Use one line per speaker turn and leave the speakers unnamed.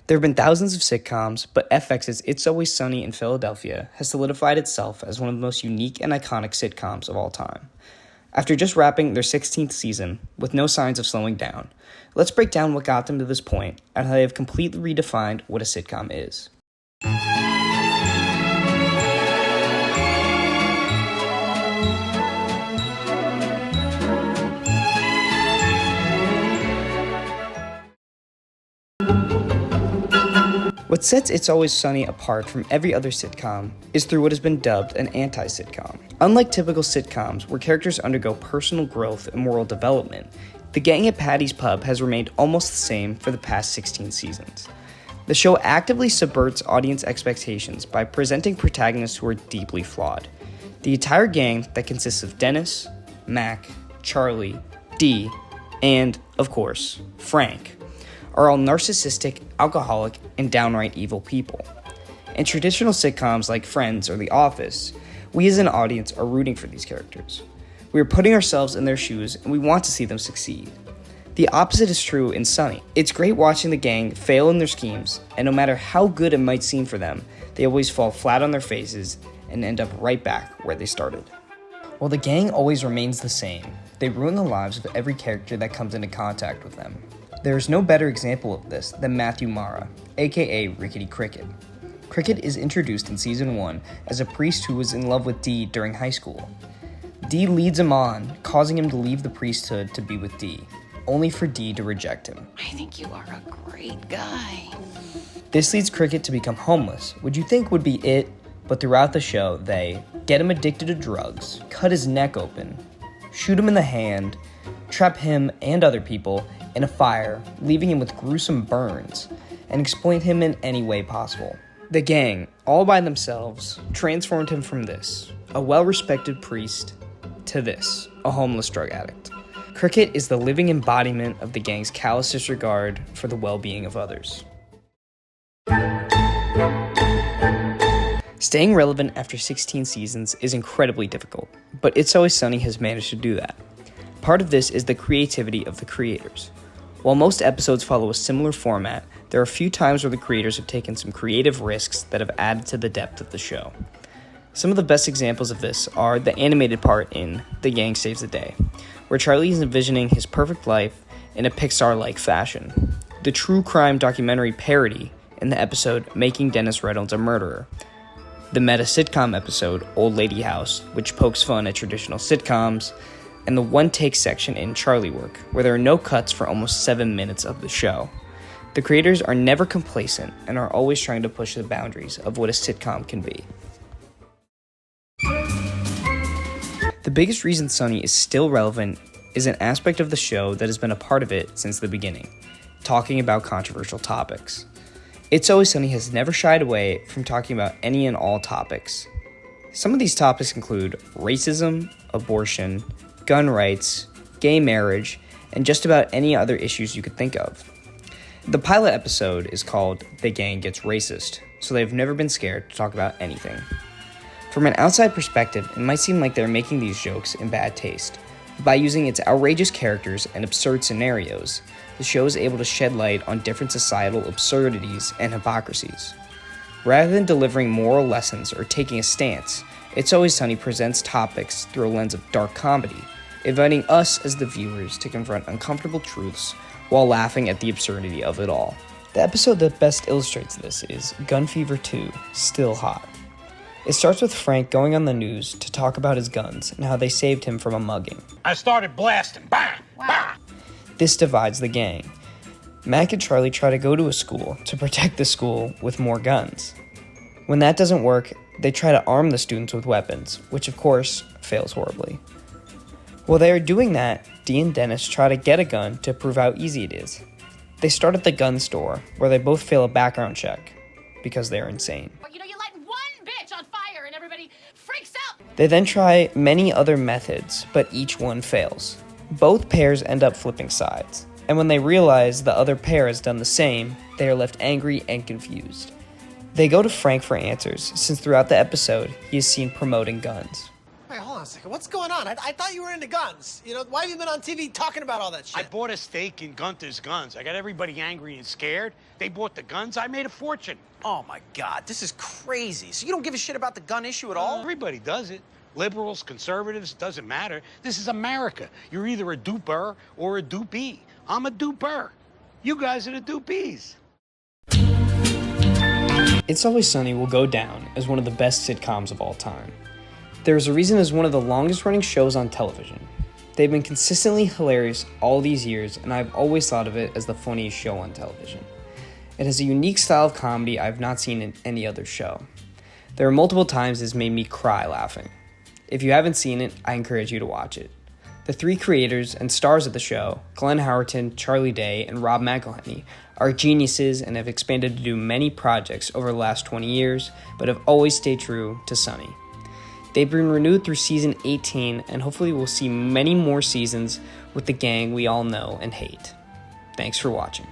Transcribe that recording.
There have been thousands of sitcoms, but FX's It's Always Sunny in Philadelphia has solidified itself as one of the most unique and iconic sitcoms of all time. After just wrapping their 16th season, with no signs of slowing down, let's break down what got them to this point and how they have completely redefined what a sitcom is. What sets It's Always Sunny apart from every other sitcom is through what has been dubbed an anti-sitcom. Unlike typical sitcoms, where characters undergo personal growth and moral development, the gang at Patty's Pub has remained almost the same for the past 16 seasons. The show actively subverts audience expectations by presenting protagonists who are deeply flawed. The entire gang that consists of Dennis, Mac, Charlie, Dee, and, of course, Frank, are all narcissistic, alcoholic, and downright evil people. In traditional sitcoms like Friends or The Office, we as an audience are rooting for these characters. We are putting ourselves in their shoes and we want to see them succeed. The opposite is true in Sunny. It's great watching the gang fail in their schemes, and no matter how good it might seem for them, they always fall flat on their faces and end up right back where they started. While the gang always remains the same, they ruin the lives of every character that comes into contact with them. There is no better example of this than Matthew Mara, aka Rickety Cricket. Cricket is introduced in Season 1 as a priest who was in love with Dee during high school. Dee leads him on, causing him to leave the priesthood to be with Dee, only for Dee to reject him.
I think you are a great guy.
This leads Cricket to become homeless, which you think would be it, but throughout the show they get him addicted to drugs, cut his neck open, shoot him in the hand, trap him and other people in a fire, leaving him with gruesome burns, and exploit him in any way possible. The gang, all by themselves, transformed him from this, a well-respected priest, to this, a homeless drug addict. Cricket is the living embodiment of the gang's callous disregard for the well-being of others. Staying relevant after 16 seasons is incredibly difficult, but It's Always Sunny has managed to do that. Part of this is the creativity of the creators. While most episodes follow a similar format, there are a few times where the creators have taken some creative risks that have added to the depth of the show. Some of the best examples of this are the animated part in The Gang Saves the Day, where Charlie is envisioning his perfect life in a Pixar-like fashion. The true crime documentary parody in the episode Making Dennis Reynolds a Murderer. The meta sitcom episode Old Lady House, which pokes fun at traditional sitcoms, and the one-take section in Charlie Work, where there are no cuts for almost 7 minutes of the show. The creators are never complacent and are always trying to push the boundaries of what a sitcom can be. The biggest reason Sunny is still relevant is an aspect of the show that has been a part of it since the beginning, talking about controversial topics. It's Always Sunny has never shied away from talking about any and all topics. Some of these topics include racism, abortion, gun rights, gay marriage, and just about any other issues you could think of. The pilot episode is called The Gang Gets Racist, so they've never been scared to talk about anything. From an outside perspective, it might seem like they're making these jokes in bad taste, but by using its outrageous characters and absurd scenarios, the show is able to shed light on different societal absurdities and hypocrisies. Rather than delivering moral lessons or taking a stance, It's Always Sunny presents topics through a lens of dark comedy, inviting us as the viewers to confront uncomfortable truths while laughing at the absurdity of it all. The episode that best illustrates this is Gun Fever 2, Still Hot. It starts with Frank going on the news to talk about his guns and how they saved him from a mugging.
I started blasting. Bang! Bang!
This divides the gang. Mac and Charlie try to go to a school to protect the school with more guns. When that doesn't work, they try to arm the students with weapons, which of course fails horribly. While they are doing that, Dee and Dennis try to get a gun to prove how easy it is. They start at the gun store, where they both fail a background check, because they are insane.
You light one bitch on fire and everybody freaks out.
They then try many other methods, but each one fails. Both pairs end up flipping sides, and when they realize the other pair has done the same, they are left angry and confused. They go to Frank for answers, since throughout the episode, he is seen promoting guns.
Hey, hold
on a second. What's going on? I thought you were into guns. You know, why have you been on TV talking about all that shit?
I bought a stake in Gunther's Guns. I got everybody angry and scared. They bought the guns. I made a fortune.
Oh, my God. This is crazy. So you don't give a shit about the gun issue at all?
Everybody does it. Liberals, conservatives, doesn't matter. This is America. You're either a duper or a dupee. I'm a duper. You guys are the dupees.
It's Always Sunny will go down as one of the best sitcoms of all time. There is a reason it's one of the longest running shows on television. They've been consistently hilarious all these years, and I've always thought of it as the funniest show on television. It has a unique style of comedy I've not seen in any other show. There are multiple times it's made me cry laughing. If you haven't seen it, I encourage you to watch it. The three creators and stars of the show, Glenn Howerton, Charlie Day, and Rob McElhenney, are geniuses and have expanded to do many projects over the last 20 years, but have always stayed true to Sunny. They've been renewed through season 18, and hopefully we'll see many more seasons with the gang we all know and hate. Thanks for watching.